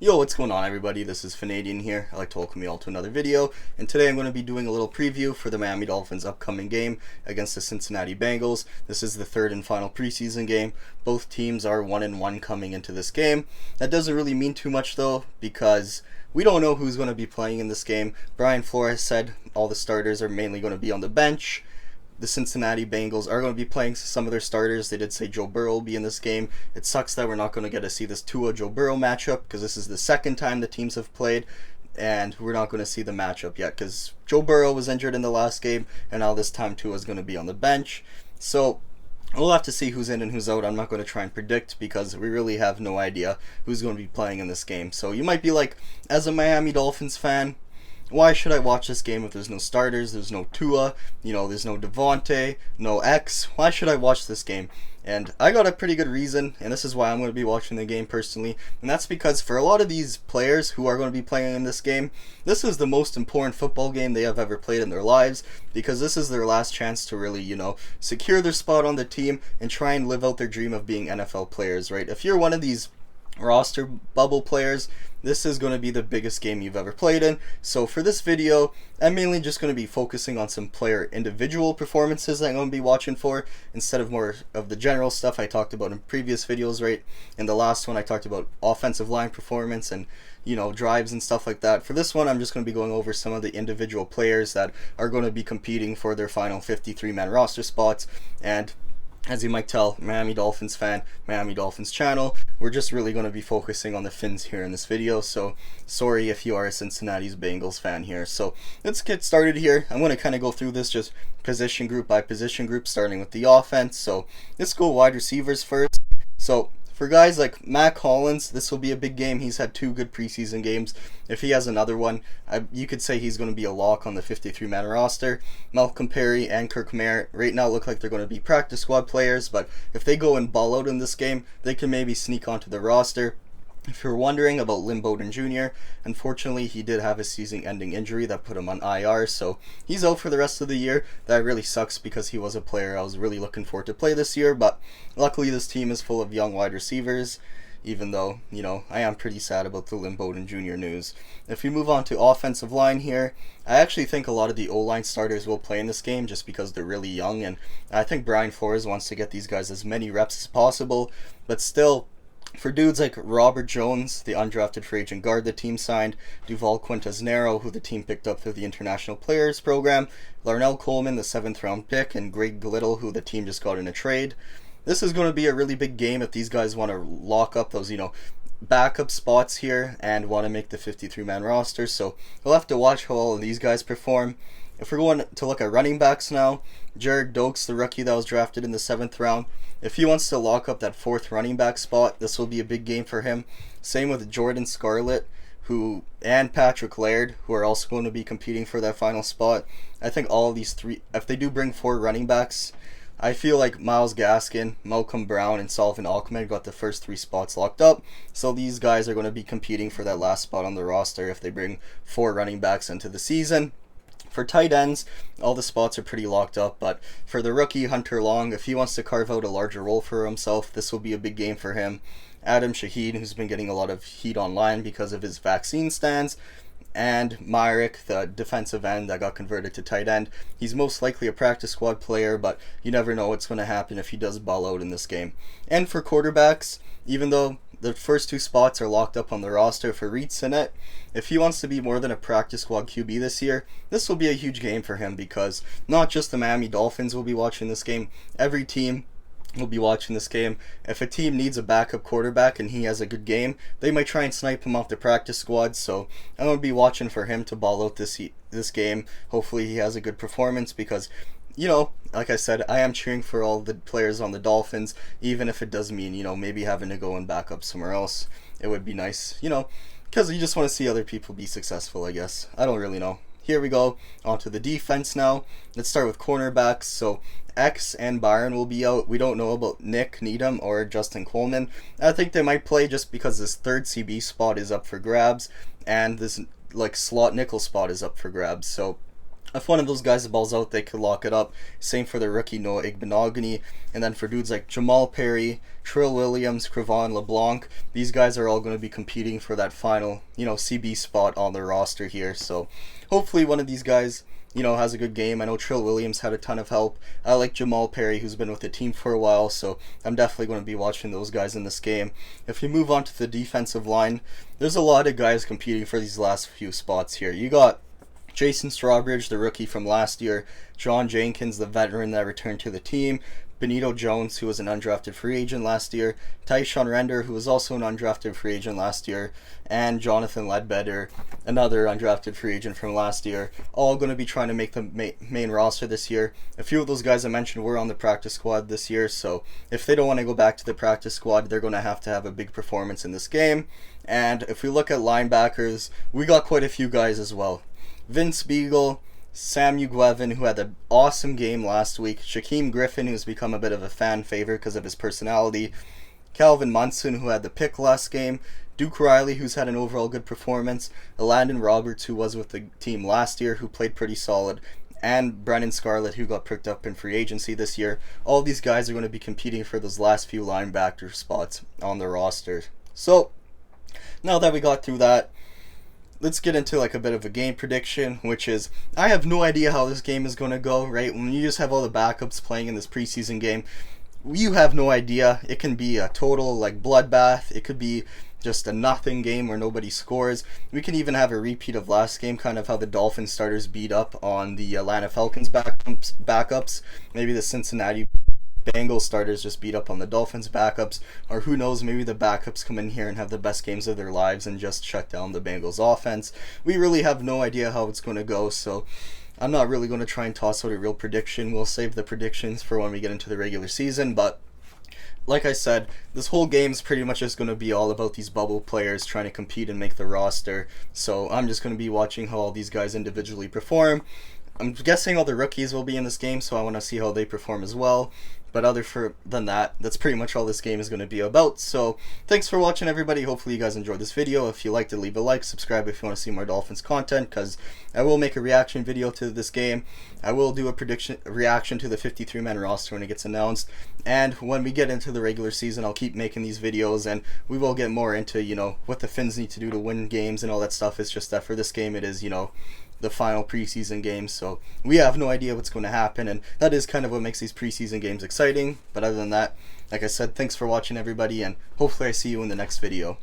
Yo, what's going on everybody? This is Fanadian here. I'd like to welcome you all to another video, and today I'm going to be doing a little preview for the Miami Dolphins' upcoming game against the Cincinnati Bengals. This is the third and final preseason game. Both teams are 1-1 coming into this game. That doesn't really mean too much though, because we don't know who's going to be playing in this game. Brian Flores said all the starters are mainly going to be on the bench. The Cincinnati Bengals are going to be playing some of their starters. They did say Joe Burrow will be in this game. It sucks that we're not going to get to see this Tua-Joe Burrow matchup, because this is the second time the teams have played, and we're not going to see the matchup yet because Joe Burrow was injured in the last game, and now this time Tua is going to be on the bench. So we'll have to see who's in and who's out. I'm not going to try and predict because we really have no idea who's going to be playing in this game. So you might be like, as a Miami Dolphins fan, why should I watch this game if there's no starters, there's no Tua, there's no Devontae, no X? Why should I watch this game? And I got a pretty good reason, and this is why I'm going to be watching the game personally. And that's because for a lot of these players who are going to be playing in this game, this is the most important football game they have ever played in their lives, because this is their last chance to really, secure their spot on the team and try and live out their dream of being NFL players, right? If you're one of these roster bubble players, this is going to be the biggest game you've ever played in. So for this video, I'm mainly just going to be focusing on some player individual performances that I'm going to be watching for, instead of more of the general stuff I talked about in previous videos, right? In the last one I talked about offensive line performance and drives and stuff like that. For this one, I'm just going to be going over some of the individual players that are going to be competing for their final 53-man roster spots. And as you might tell, Miami Dolphins fan, Miami Dolphins channel, we're just really going to be focusing on the Fins here in this video, so sorry if you are a Cincinnati Bengals fan here. So let's get started here. I'm going to kind of go through this just position group by position group, starting with the offense. So let's go wide receivers first. So for guys like Mac Hollins, this will be a big game. He's had 2 good preseason games. If he has another one, you could say he's going to be a lock on the 53-man roster. Malcolm Perry and Kirk Merritt right now look like they're going to be practice squad players, but if they go and ball out in this game, they can maybe sneak onto the roster. If you're wondering about Lynn Bowden Jr., unfortunately he did have a season-ending injury that put him on IR, so he's out for the rest of the year. That really sucks because he was a player I was really looking forward to play this year, but luckily this team is full of young wide receivers, even though, I am pretty sad about the Lynn Bowden Jr. news. If we move on to offensive line here, I actually think a lot of the O-line starters will play in this game just because they're really young, and I think Brian Flores wants to get these guys as many reps as possible, but still, for dudes like Robert Jones, the undrafted free agent guard the team signed, Duval Quintesnero, who the team picked up through the International Players Program, Larnell Coleman, the 7th round pick, and Greg Little, who the team just got in a trade, this is going to be a really big game if these guys want to lock up those, backup spots here and want to make the 53-man roster. So we'll have to watch how all of these guys perform. If we're going to look at running backs now, Jared Dokes, the rookie that was drafted in the 7th round, if he wants to lock up that 4th running back spot, this will be a big game for him. Same with Jordan Scarlett, and Patrick Laird, who are also going to be competing for that final spot. I think all of these 3, if they do bring 4 running backs, I feel like Myles Gaskin, Malcolm Brown, and Sullivan Ahmed got the first 3 spots locked up. So these guys are going to be competing for that last spot on the roster if they bring 4 running backs into the season. For tight ends, all the spots are pretty locked up, but for the rookie Hunter Long, if he wants to carve out a larger role for himself, this will be a big game for him. Adam Shaheen, who's been getting a lot of heat online because of his vaccine stance, and Myrick, the defensive end that got converted to tight end. He's most likely a practice squad player, but you never know what's going to happen if he does ball out in this game. And for quarterbacks, even though the first 2 spots are locked up on the roster for Reed Sinnett, if he wants to be more than a practice squad QB this year, this will be a huge game for him, because not just the Miami Dolphins will be watching this game, every team will be watching this game. If a team needs a backup quarterback and he has a good game, they might try and snipe him off the practice squad, so I'm going to be watching for him to ball out this game. Hopefully he has a good performance, because like I said, I am cheering for all the players on the Dolphins, even if it does mean, maybe having to go and back up somewhere else. It would be nice, because you just want to see other people be successful, I guess. I don't really know. Here we go, onto the defense now. Let's start with cornerbacks. So X and Byron will be out. We don't know about Nick Needham or Justin Coleman. I think they might play just because this 3rd CB spot is up for grabs, and this slot nickel spot is up for grabs. So If one of those guys balls out, they could lock it up. Same for the rookie Noah Igbenogany. And then for dudes like Jamal Perry, Trill Williams, Crevon LeBlanc, these guys are all going to be competing for that final, CB spot on the roster here. So hopefully one of these guys, has a good game. I know Trill Williams had a ton of help. I like Jamal Perry, who's been with the team for a while, so I'm definitely going to be watching those guys in this game. If you move on to the defensive line, there's a lot of guys competing for these last few spots here. You got Jason Strawbridge, the rookie from last year, John Jenkins, the veteran that returned to the team, Benito Jones, who was an undrafted free agent last year, Tyshawn Render, who was also an undrafted free agent last year, and Jonathan Ledbetter, another undrafted free agent from last year, all going to be trying to make the main roster this year. A few of those guys I mentioned were on the practice squad this year, so if they don't want to go back to the practice squad, they're going to have a big performance in this game. And if we look at linebackers, we got quite a few guys as well. Vince Beagle, Sam Ugwevin, who had an awesome game last week, Shaquem Griffin, who's become a bit of a fan favorite because of his personality, Calvin Munson, who had the pick last game, Duke Riley, who's had an overall good performance, Landon Roberts, who was with the team last year, who played pretty solid, and Brennan Scarlett, who got picked up in free agency this year. All these guys are going to be competing for those last few linebacker spots on the roster. So, now that we got through that, let's get into like a bit of a game prediction, which is, I have no idea how this game is going to go, right? When you just have all the backups playing in this preseason game, you have no idea. It can be a total like bloodbath. It could be just a nothing game where nobody scores. We can even have a repeat of last game, kind of how the Dolphin starters beat up on the Atlanta Falcons backups. Maybe the Cincinnati Bengals starters just beat up on the Dolphins backups, or who knows, maybe the backups come in here and have the best games of their lives and just shut down the Bengals offense. We really have no idea how it's going to go, so I'm not really going to try and toss out a real prediction. We'll save the predictions for when we get into the regular season, but like I said, this whole game is pretty much just going to be all about these bubble players trying to compete and make the roster, so I'm just going to be watching how all these guys individually perform. I'm guessing all the rookies will be in this game, so I want to see how they perform as well. But other than that, that's pretty much all this game is going to be about. So thanks for watching, everybody. Hopefully you guys enjoyed this video. If you liked it, leave a like, subscribe if you want to see more Dolphins content, because I will make a reaction video to this game. I will do a reaction to the 53-man roster when it gets announced. And when we get into the regular season, I'll keep making these videos, and we will get more into, what the Finns need to do to win games and all that stuff. It's just that for this game, it is, the final preseason game, so we have no idea what's going to happen, and that is kind of what makes these preseason games exciting. But other than that, like I said, thanks for watching, everybody, and hopefully I see you in the next video.